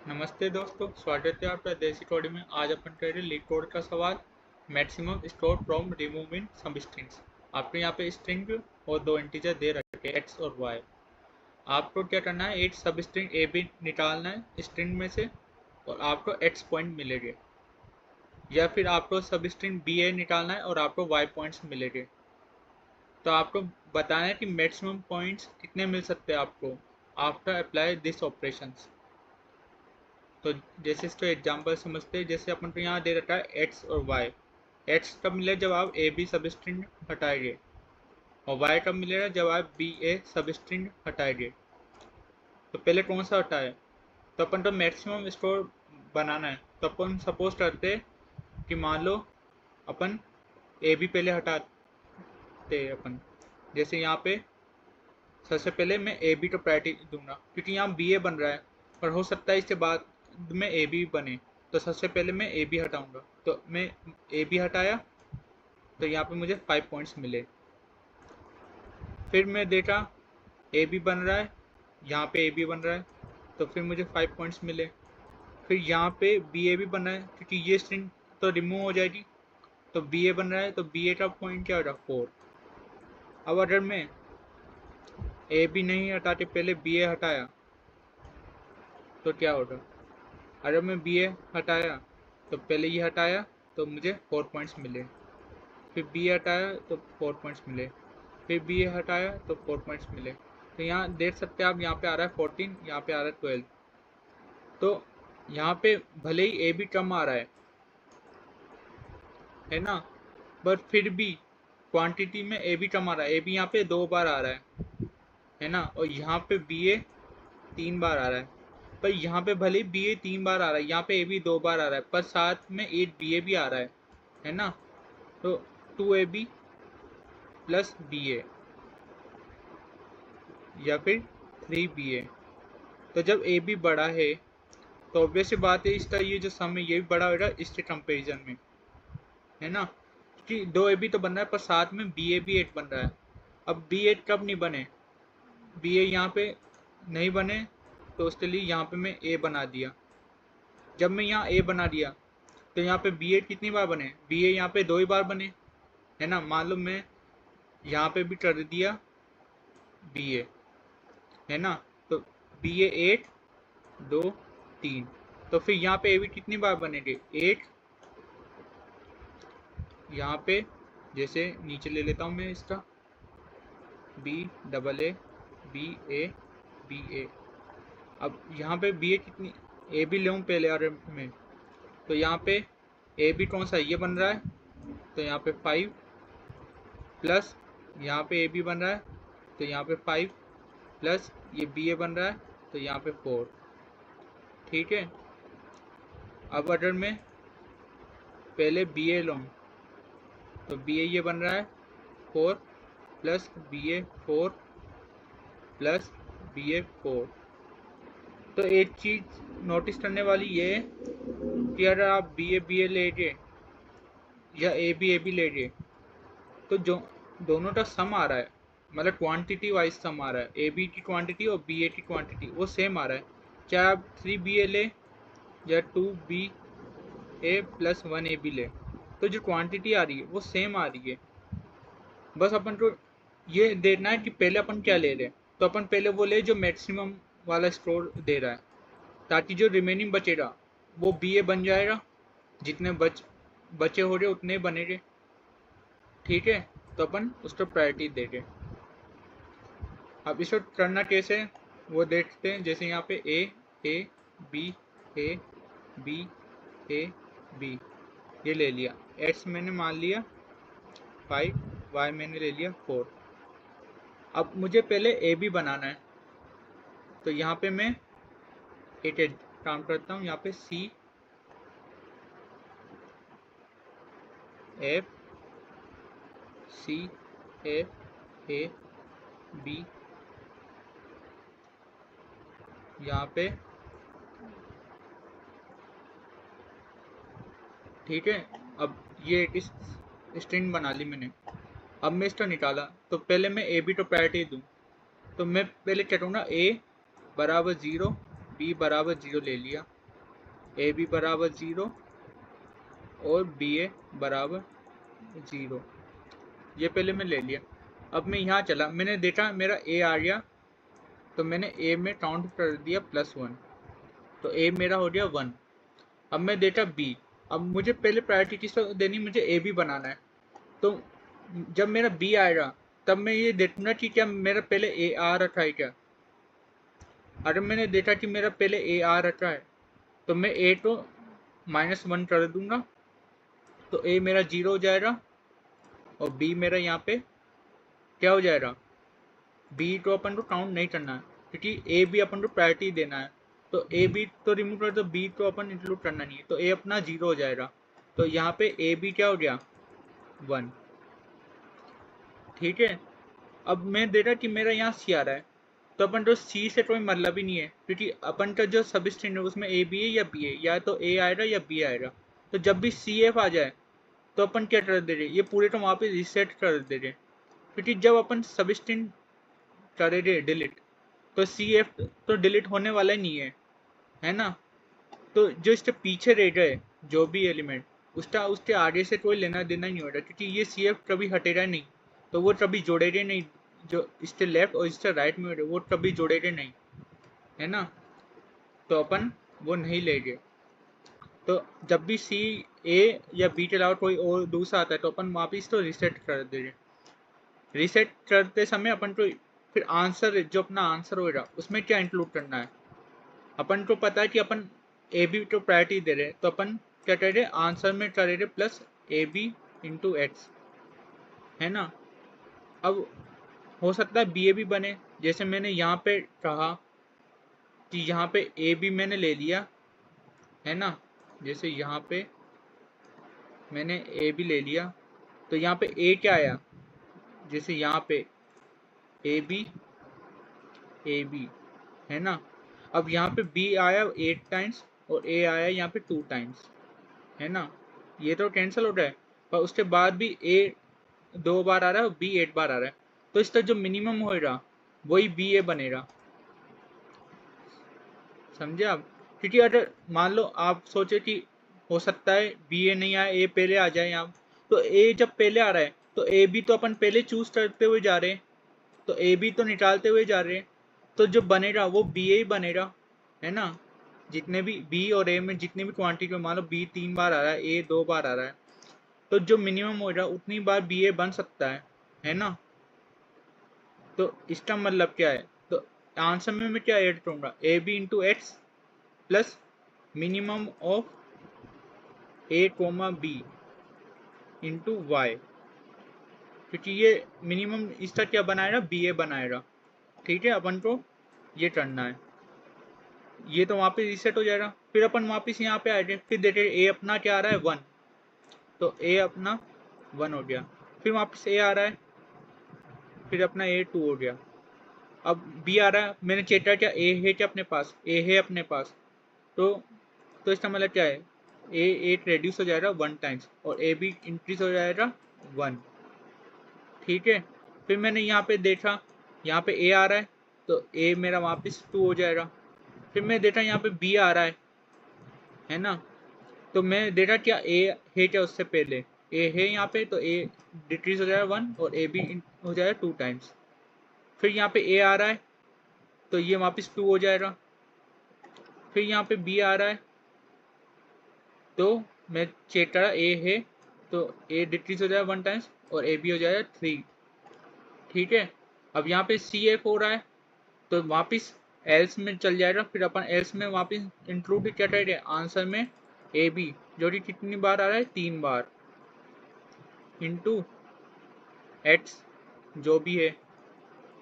नमस्ते दोस्तों, स्वागत है आपका देसी कोड में। आज अपन कर रहे लीड कोड का सवाल, maximum store from removing some strings. आपको यहाँ पे स्ट्रिंग और दो इंटीजर दे रखे एक्स और वाई। आपको क्या करना है, एक सब स्ट्रिंग ए बी निकालना है स्ट्रिंग में से और आपको एक्स पॉइंट मिलेंगे, या फिर आपको सब स्ट्रिंग बी ए निकालना है और आपको वाई पॉइंट्स मिलेंगे। तो आपको बताना है कि मैक्सिमम पॉइंट्स कितने मिल सकते हैं आपको आफ्टर अप्लाई दिस ऑपरेशंस। तो जैसे इसको एग्जाम्पल समझते हैं, जैसे अपन को यहाँ दे रखा है एक्स और वाई। एक्स कब मिलेगा जब आप ए बी सब स्ट्रिंग हटाएंगे, और वाई कब मिलेगा जब आप बी ए सब स्ट्रिंग हटाएंगे। तो पहले कौन सा हटाए, तो अपन तो मैक्सिमम स्कोर बनाना है। तो अपन सपोज करते हैं कि मान लो अपन ए बी पहले हटाते हैं अपन। जैसे यहाँ पे सबसे पहले मैं ए बी को प्रायोरिटी दूंगा, क्योंकि यहाँ बी ए बन रहा है, पर हो सकता है इसके बाद में ए बी बने। तो सबसे पहले मैं ए बी हटाऊंगा, तो मैं ए बी हटाया, तो यहाँ पे मुझे 5 पॉइंट्स मिले। फिर मैं देखा ए बी बन रहा है, यहाँ पे ए बी बन रहा है, तो फिर मुझे 5 पॉइंट्स मिले। फिर यहाँ पे बी ए भी बन रहा है, क्योंकि ये स्ट्रिंग तो रिमूव हो जाएगी, तो बी ए बन रहा है, तो बी ए का पॉइंट क्या होगा 4। अब अगर मैं ए बी नहीं हटाते पहले बी ए हटाया तो क्या होगा, अगर मैं बी ए हटाया तो पहले ये हटाया तो मुझे 4 पॉइंट्स मिले, फिर बी ए हटाया तो 4 पॉइंट्स मिले, फिर बी ए हटाया तो 4 पॉइंट्स मिले। तो यहाँ देख सकते हैं आप, यहाँ पे आ रहा है 14, यहाँ पे आ रहा है 12। तो यहाँ पे भले ही ए बी कम आ रहा है ना, पर फिर भी क्वांटिटी में ए बी कम आ रहा है। ए बी यहाँ पे 2 बार आ रहा है ना, और यहाँ पे बी ए 3 बार आ रहा है। पर यहाँ पे भले ही बी ए 3 बार आ रहा है, यहाँ पे ए बी 2 बार आ रहा है, पर साथ में एक बी ए भी आ रहा है ना। तो 2 ए बी प्लस बी ए, या फिर 3 बी ए। तो जब ए बी बड़ा है तो ऑब्वियस सी बात है, इसका ये जो सम है ये भी बड़ा होगा इसके कंपेरिजन में, है ना। कि 2 ए बी तो बन रहा है, पर साथ में बी ए भी 8 बन रहा है। अब बी ए कब नहीं बने, बी ए यहाँ पे नहीं बने, तो उसके लिए यहाँ पे मैं ए बना दिया। जब मैं यहाँ ए बना दिया तो यहाँ पे बी ए कितनी बार बने, बी ए यहाँ पे 2 ही बार बने, है ना। मान लो मैं यहाँ पे भी कर दिया बी ए, है ना। तो बी ए 8 2 3, तो फिर यहाँ पे ए बी कितनी बार बनेंगे, 8। यहाँ पे जैसे नीचे ले लेता हूँ मैं इसका, B double A B A B A. अब यहाँ पे बी ए कितनी, ए बी ले पहले और में, तो यहाँ पे ए बी कौन सा ये बन रहा है, तो यहाँ पे 5 प्लस यहाँ पे ए बी बन रहा है, तो यहाँ पे 5 प्लस ये बी ए बन रहा है, तो यहाँ पे 4। ठीक है। अब अगर मैं पहले बी ए लूँ, तो बी ए ये बन रहा है 4 प्लस बी ए 4 प्लस बी ए 4। तो एक चीज़ नोटिस करने वाली ये है कि अगर आप बी ए ले गए या ए बी ले गए, तो जो दोनों का सम आ रहा है, मतलब क्वांटिटी वाइज सम आ रहा है, ए बी की क्वांटिटी और बी ए की क्वांटिटी वो सेम आ रहा है। चाहे आप 3 बी ए ले या 2 B A plus 1 A B ले, तो जो क्वांटिटी आ रही है वो सेम आ रही है। बस अपन को ये देखना है कि पहले अपन क्या ले रहे हैं। तो अपन पहले वो ले जो मैक्सिमम वाला स्कोर दे रहा है, ताकि जो रिमेनिंग बचेगा वो बी ए बन जाएगा, जितने बचे हो रहे उतने बनेंगे। ठीक है, तो अपन उसको प्रायोरिटी देंगे। अब इसको करना कैसे है वो देखते हैं। जैसे यहाँ पे A B A B A B ये ले लिया, एक्स मैंने मान लिया 5, वाई मैंने ले लिया 4। अब मुझे पहले ए बी बनाना है, तो यहाँ पे मैं एक काम करता हूँ, यहाँ पे C F C F A B, यहाँ पे ठीक है। अब ये इस स्ट्रिंग बना ली मैंने। अब मैं इसका निकाला, तो पहले मैं ए बी को प्रायोरिटी दूँ, तो मैं पहले क्या करूँगा, ए बराबर 0 बी बराबर 0 ले लिया, ए बी बराबर 0 और बी ए बराबर 0। ये पहले मैं ले लिया। अब मैं यहाँ चला, मैंने देखा मेरा ए आ गया, तो मैंने ए में काउंट कर दिया +1, तो ए मेरा हो गया 1। अब मैं देखा बी, अब मुझे पहले प्रायोरिटी किसको देनी, मुझे ए बी बनाना है। तो जब मेरा बी आएगा तब मैं ये देखूंगा कि क्या मेरा पहले ए आ रखा है क्या। अगर मैंने देखा कि मेरा पहले ए आ रखा है तो मैं ए को -1 कर दूंगा, तो ए मेरा 0 हो जाएगा और बी मेरा यहाँ पे क्या हो जाएगा, बी को अपन को काउंट नहीं करना है क्योंकि ए बी अपन को प्रायोरिटी देना है। तो ए बी तो रिमूव कर दो, बी को अपन इंक्लूड करना नहीं है, तो ए अपना 0 हो जाएगा। तो यहाँ पे ए बी क्या हो गया 1। ठीक है, अब मैं देखा कि मेरा यहाँ सी आ रहा है, तो अपन को सी से कोई मतलब ही नहीं है क्योंकि अपन का जो सब स्ट्रिंग है उसमें ए बी है या बी है, या तो ए आएगा या बी आएगा। तो जब भी सी एफ आ जाए तो अपन क्या कर दे रहे, ये पूरे को वहाँ पे रिसेट कर दे रहे, क्योंकि जब अपन सब स्ट्रिंग करेंगे डिलीट तो सी एफ तो डिलीट होने वाला ही नहीं है ना। तो जो इसके पीछे रह गए जो भी एलिमेंट, उसका उसके आगे से कोई लेना देना नहीं होगा क्योंकि ये सी एफ कभी हटेगा नहीं, तो वो कभी जोड़ेगा नहीं। जो इसके लेफ्ट और इसके राइट में वो कभी जोड़ेगा नहीं, है ना। तो अपन वो नहीं लेंगे। तो जब भी सी ए या बी के अलावा कोई और दूसरा आता है तो अपन वापिस तो रिसेट कर देंगे। रिसेट करते समय अपन को फिर आंसर, जो अपना आंसर होगा उसमें क्या इंक्लूड करना है, अपन को पता है कि अपन ए बी को प्रायोरिटी दे रहे हैं, तो अपन क्या कर रहे हैं, आंसर में कर रहे plus A B into X, है ना। अब हो सकता है बी ए बी बने, जैसे मैंने यहाँ पे कहा कि यहाँ पे ए बी मैंने ले लिया, है ना। जैसे यहाँ पे मैंने ए बी ले लिया, तो यहाँ पे ए क्या आया, जैसे यहाँ पे ए बी, है ना। अब यहाँ पे बी आया 8 टाइम्स और ए आया यहाँ पे 2 टाइम्स, है ना। ये तो कैंसिल हो रहा है, पर उसके बाद भी ए 2 बार आ रहा है और बी 8 बार आ रहा है, तो इसका जो मिनिमम होएगा वही बी ए बनेगा। समझे आप, क्योंकि अगर मान लो आप सोचे कि हो सकता है बी ए नहीं आए, ए पहले आ जाए यहाँ, तो ए जब पहले आ रहा है तो ए बी तो अपन पहले चूज करते हुए जा रहे हैं, तो ए बी तो निकालते हुए जा रहे हैं, तो जो बनेगा वो बी ए ही बनेगा, है ना। जितने भी बी और ए में जितनी भी क्वांटिटी में, मान लो बी 3 बार आ रहा है, ए 2 बार आ रहा है, तो जो मिनिमम हो रहा है उतनी बार बी ए बन सकता है ना। तो इसका मतलब क्या है, तो आंसर में मैं क्या ऐड करूँगा, A B into X plus minimum of A comma B into Y, क्योंकि ये मिनिमम इसका क्या बनाएगा, बी ए बनाएगा। ठीक है, अपन को ये करना है, ये तो वहाँ पे रीसेट हो जाएगा। फिर अपन वापस यहाँ पे आए, फिर देखे ए अपना क्या आ रहा है 1, तो ए अपना 1 हो गया। फिर वापस ए आ रहा है, फिर अपना ए 2 हो गया। अब बी आ रहा है, मैंने चेक किया क्या ए है क्या अपने पास, ए है अपने पास, तो इसका मतलब क्या है, ए 8 रेड्यूस हो जाएगा 1 टाइम्स और ए बी इंक्रीज हो जाएगा 1। ठीक है, फिर मैंने यहाँ पे देखा, यहाँ पे ए आ रहा है तो ए मेरा वापस 2 हो जाएगा। फिर मैं देखा यहाँ पे बी आ रहा है ना, तो मैं देखा क्या ए है क्या उससे पहले, ए है यहाँ पे, तो ए डिक्रीज हो जाएगा 1 और ए बी हो जाएगा 2 टाइम्स। फिर यहाँ पे ए आ रहा है तो ये वापस 2 हो जाएगा। फिर यहाँ पे बी आ रहा है तो मैं चेक करा ए है, तो ए डिक्रीज हो जाएगा 1 टाइम्स और ए बी हो जाएगा 3। ठीक है, अब यहाँ पे सी एफ हो रहा है तो वापस एल्स में चल जाएगा, फिर अपन एल्स में वापस इंक्लूड क्या करेंगे आंसर में ए बी, जो कि कितनी बार आ रहा है 3 बार, इंटू एक्स जो भी है,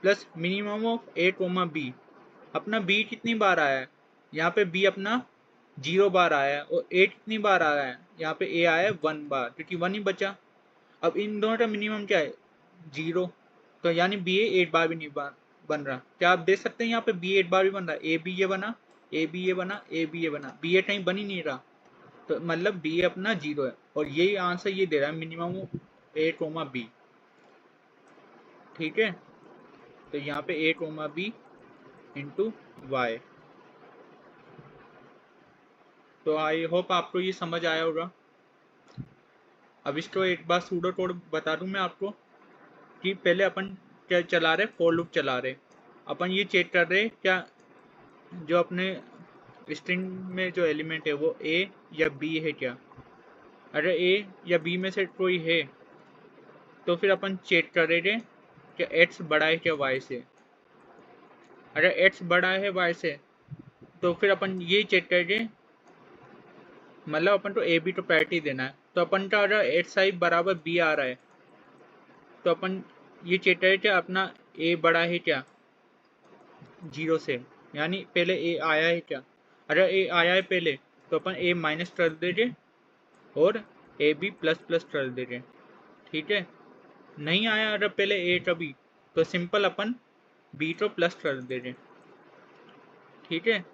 plus minimum of A comma B. अपना बी कितनी बार आया है, यहाँ पे बी अपना 0 बार आया है और ए कितनी बार आ रहा है, यहाँ पे ए आया है 1 बार, क्योंकि 1 ही बचा। अब इन दोनों का मिनिमम क्या है 0, तो यानी बी ए 8 बार भी नहीं बन रहा। क्या आप देख सकते हैं यहाँ पे बी 8 बार भी बन रहा है, ए बी ये बना, ए बी ये बना, ए बी ये बना, बी ए कहीं बन ही नहीं रहा, तो मतलब बी ए अपना 0 है और यही आंसर ये दे रहा है मिनिमम ए कोमा बी। ठीक है, तो यहाँ पे ए कोमा बी इंटू वाई। तो आई होप आपको ये समझ आया होगा। अब इसको एक बार सूडो कोड बता दूं मैं आपको कि पहले अपन क्या चला रहे, फॉर लूप चला रहे। अपन ये चेक कर रहे क्या जो अपने स्ट्रिंग में जो एलिमेंट है वो ए या बी है क्या। अगर ए या बी में से कोई है तो फिर अपन चेक कर रहे थे कि एक्स बड़ा है क्या वाई से। अगर एक्स बड़ा है वाई से तो फिर अपन ये चेक कर रहे, मतलब अपन को ए बी तो पैरिटी देना है। तो अपन का अगर एक्स आई बराबर बी आ रहा है तो अपन ये चेक करें क्या अपना ए बड़ा है क्या 0 से, यानी पहले ए आया है क्या। अगर ए आया है पहले तो अपन ए माइनस कर दीजिए और ए बी प्लस प्लस कर दीजिए। ठीक है, नहीं आया अगर पहले ए कभी तो सिंपल अपन बी को प्लस कर दीजिए। ठीक है,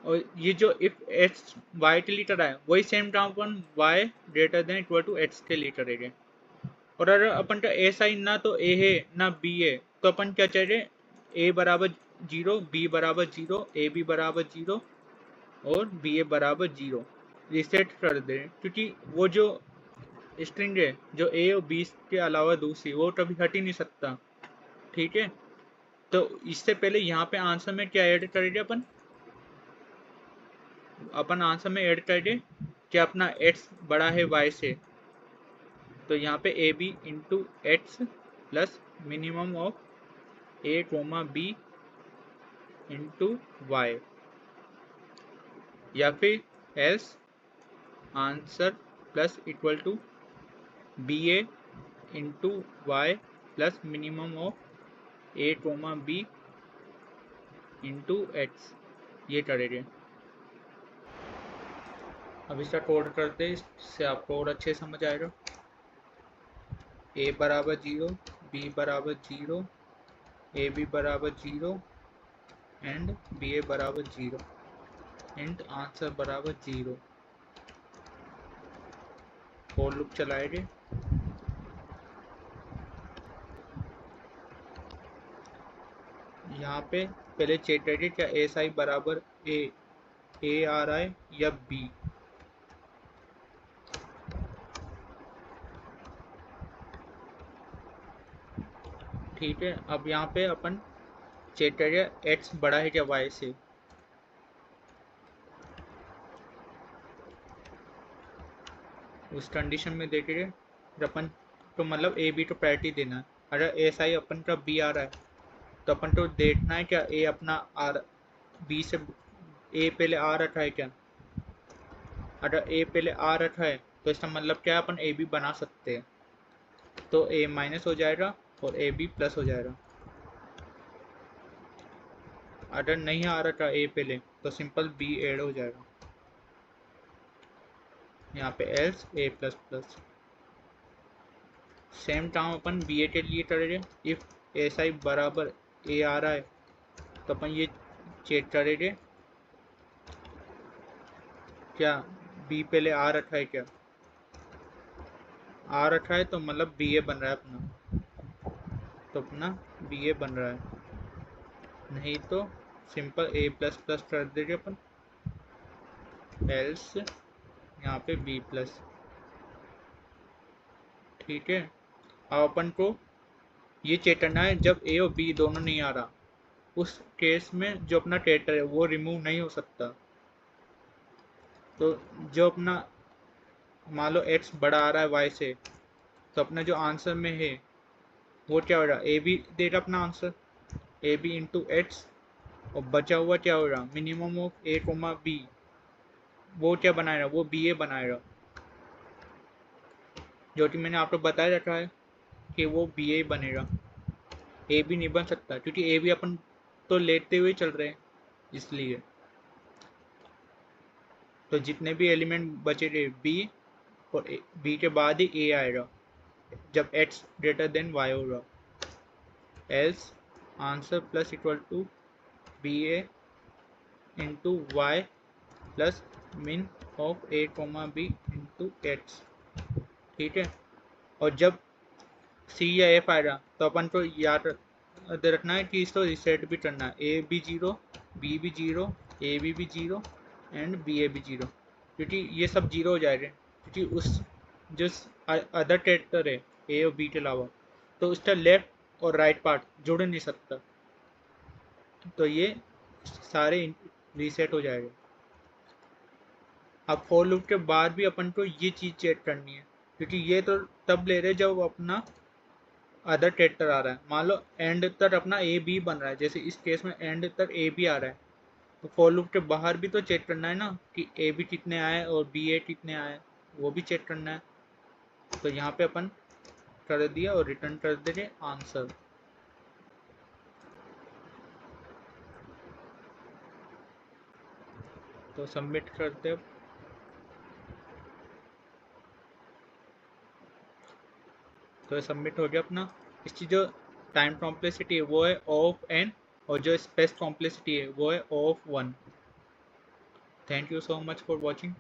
और ये जो इफ एक्स वाई के लिए करा है वही सेम काम अपन Y greater than equal to X के लिए करेंगे। और अगर अपन का ऐसा ही ना तो ए है ना बी है तो अपन क्या चाहिए, ए बराबर 0, बी बराबर 0, ए बी बराबर 0 और बी ए बराबर 0 रिसेट कर दे, क्योंकि वो जो स्ट्रिंग है जो ए और बी के अलावा दूसरी वो कभी हट ही नहीं सकता। ठीक है, तो इससे पहले यहाँ पे आंसर में क्या ऐड करेंगे अपन आंसर में ऐड करेंगे कि अपना एक्स बड़ा है वाई से। तो यहाँ पे A B into X plus minimum of A comma B into Y, या फिर else answer plus equal to B A into Y plus minimum of A comma B into X, ये करेंगे। अब इसका कोड करते इससे आपको और अच्छे समझ आएगा। ए बराबर 0, बी बराबर 0, ए बी बराबर 0 एंड बी ए बराबर 0 एंड आंसर बराबर 0। फॉर लूप चलाएंगे। यहाँ पे पहले चेक करिए क्या एस आई बराबर ए आ रहा है या बी। ठीक है, अब यहाँ पे अपन चेक करिए एक्स बड़ा है क्या वाई से। उस कंडीशन में देखिए अपन तो मतलब ए बी को प्रायोरिटी देना है। अगर एस आई अपन का बी आ रहा है तो अपन को देखना है क्या ए अपना आर बी से ए पहले आ रखा है क्या। अगर ए पहले आ रखा है तो इसका मतलब क्या है अपन ए बी बना सकते हैं। तो ए माइनस हो जाएगा और ए बी प्लस हो जाएगा। अगर नहीं आ रखा ए पहले तो सिंपल बी ऐड हो जाएगा। यहाँ पे एल्स ए प्लस प्लस। सेम काम अपन बी ए के लिए करेंगे। इफ एस आई बराबर ए आ रहा है तो अपन ये चेक करेंगे क्या बी पहले आ रखा है क्या। आ रखा है तो मतलब बी ए बन रहा है अपना, तो अपना बी ए बन रहा है। नहीं तो सिंपल ए प्लस प्लस कर देंगे अपन, एल्स यहाँ पे बी प्लस। ठीक है, अब अपन को ये चेक करना है जब ए और बी दोनों नहीं आ रहा उस केस में जो अपना कैरेक्टर है वो रिमूव नहीं हो सकता। तो जो अपना मान लो एक्स बड़ा आ रहा है वाई से तो अपना जो आंसर में है वो क्या हो रहा है, ए बी देगा अपना answer A B into X, और बचा हुआ क्या हो रहा minimum of A comma B, वो क्या बनाएगा वो बी ए बनाएगा। जो कि मैंने आपको बताया रखा है कि वो बी ए बनेगा, ए बी नहीं बन सकता क्योंकि ए बी अपन तो लेते हुए चल रहे हैं इसलिए। तो जितने भी एलिमेंट बचे थे बी और बी के बाद ही ए आएगा जब एक्स ग्रेटर देन वाई होगा। Else answer plus equal to B A into Y plus min of A comma B into X. ठीक है, और जब सी या एफ आएगा तो अपन को याद रखना है कि इसको रिसेट भी करना है। ए बी 0, बी भी 0, ए बी भी 0 एंड बी ए भी 0, क्योंकि ये सब 0 हो जाएगा, क्योंकि उस जो अदर टेटर है ए और बी के अलावा, तो उसका लेफ्ट और राइट पार्ट जुड़ नहीं सकता, तो ये सारे रीसेट हो जाएगा। अब फॉर लूप के बाद भी अपन को ये चीज़ चेक करनी है, क्योंकि ये तो तब ले रहे जब अपना अदर टेटर आ रहा है। मान लो एंड तक अपना ए बी बन रहा है, जैसे इस केस में एंड तक ए बी आ रहा है, तो फॉर लूप के बाहर भी तो चेक करना है ना कि ए बी कितने आए और बी ए कितने आए, वो भी चेक करना है। तो यहाँ पे अपन कर दिया और रिटर्न कर देंगे आंसर। तो सबमिट करते हैं। तो सबमिट हो गया अपना। इसकी जो टाइम कॉम्प्लेक्सिटी है वो है ऑफ एन, और जो स्पेस कॉम्प्लेक्सिटी है वो है of 1। Thank you so much for watching.